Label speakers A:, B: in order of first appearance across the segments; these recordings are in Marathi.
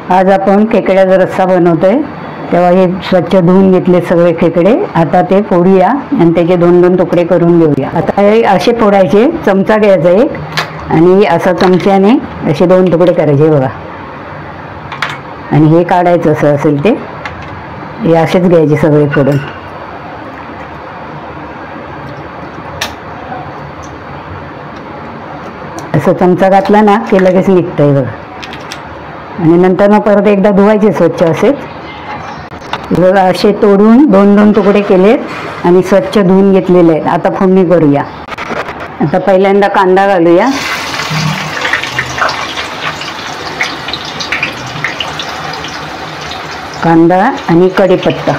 A: आज आपण खेकड्याचा रस्सा बनवतोय। तेव्हा हे स्वच्छ धुवून घेतले सगळे खेकडे। आता ते फोडूया आणि त्याचे दोन दोन तुकडे करून घेऊया। आता हे असे फोडायचे, चमचा घ्यायचा एक आणि असा चमच्याने असे दोन तुकडे करायचे बघा। आणि हे काढायचं असं असेल ते, हे असेच घ्यायचे सगळे फोडून। असं चमचा घातला ना की लगेच निघतंय बघा। आणि नंतर मग परत एकदा धुवायचे स्वच्छ असेच बघा। असे तोडून दोन दोन तुकडे केलेत आणि स्वच्छ धुवून घेतलेले आहेत। आता फोडणी करूया। आता पहिल्यांदा कांदा घालूया, कांदा आणि कढीपत्ता।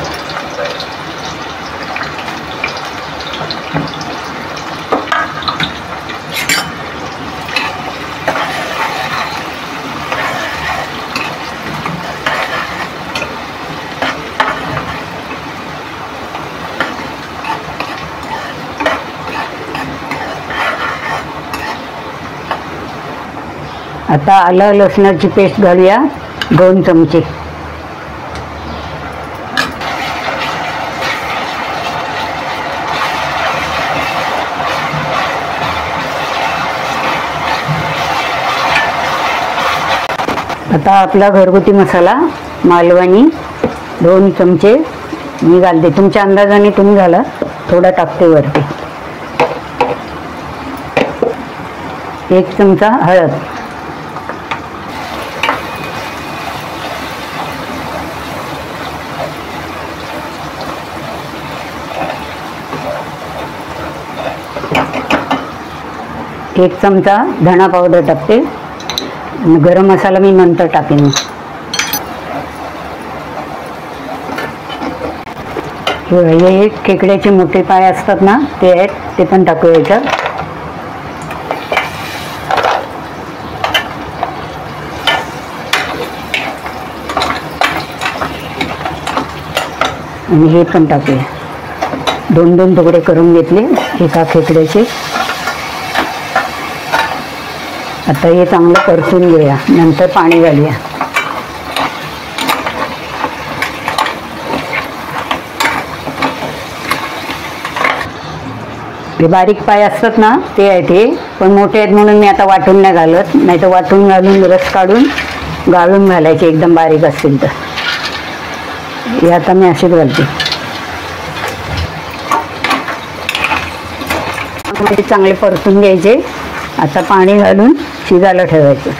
A: आता आलं लसणाची पेस्ट घालूया 2 चमचे। आता आपला घरगुती मसाला मालवणी 2 चमचे मी घालते। तुमच्या अंदाजाने तुम्ही घाला, थोडा टाकते वरती। 1 चमचा हळद, 1 चमचा धना पावडर टाकते। गरम मसाला मी नंतर टाकेन। हे खेकड्याचे मोठे पाय असतात ना, ते आहेत, ते पण टाकूया याच्यात। आणि हे पण टाकूया। 2 तुकडे करून घेतले एका खेकड्याचे। आता हे चांगलं परतून घेऊया, नंतर पाणी घालूया। हे बारीक पाय असतात ना, ते आहेत हे, पण मोठे आहेत म्हणून मी आता वाटून नाही घालत, नाही तर वाटून घालून रस काढून गाळून घालायचे एकदम बारीक असतील तर। हे आता मी असेच घालते। चांगले परतून घ्यायचे। आता पाणी घालून शिजायला ठेवायचं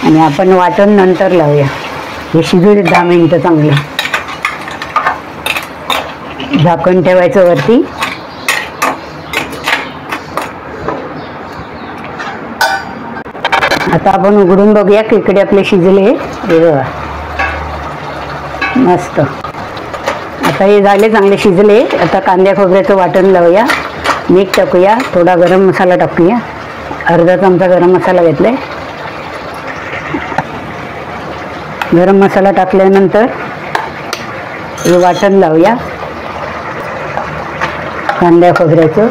A: आणि आपण वाटण नंतर लावूया। हे शिजू दे 10 मिनिटं चांगले। झाकण ठेवायचं वरती। आता आपण उघडून बघूया खेकडे आपले शिजले हे बघा, मस्त। आता हे झाले चांगले शिजले। आता कांद्या खोबऱ्याचं वाटण लावूया, मीठ टाकूया, थोडा गरम मसाला टाकूया, अर्धा चमचा गरम मसाला घेतलाय। गरम मसाला टाकल्यानंतर हे वाटण लावूया कांद्या खोबऱ्याचं।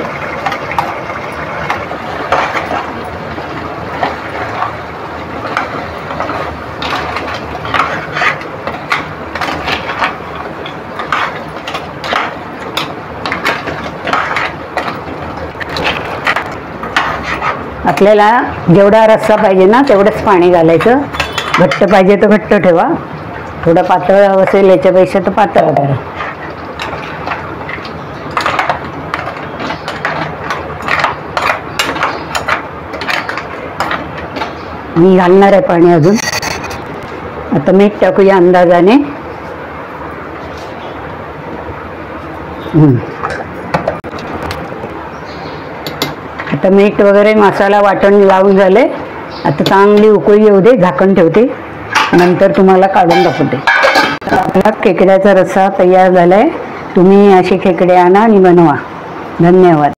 A: आपल्याला जेवढा रस्सा पाहिजे ना तेवढंच पाणी घालायचं। घट्ट पाहिजे तर घट्ट ठेवा, थोडं पातळ असेल याच्यापेक्षा तर पातळ करा। मी घालणार आहे पाणी अजून। आता मीठ टाकूया अंदाजाने। आता मीठ वगैरे मसाला वाटण लावून झाले। आता चांगली उकळी येऊ दे, झाकण ठेवते, नंतर तुम्हाला काढून दाखवते। आपला खेकड्याचा रस्सा तयार झालाय। तुम्ही असे खेकडे आणा आणि बनवा। धन्यवाद।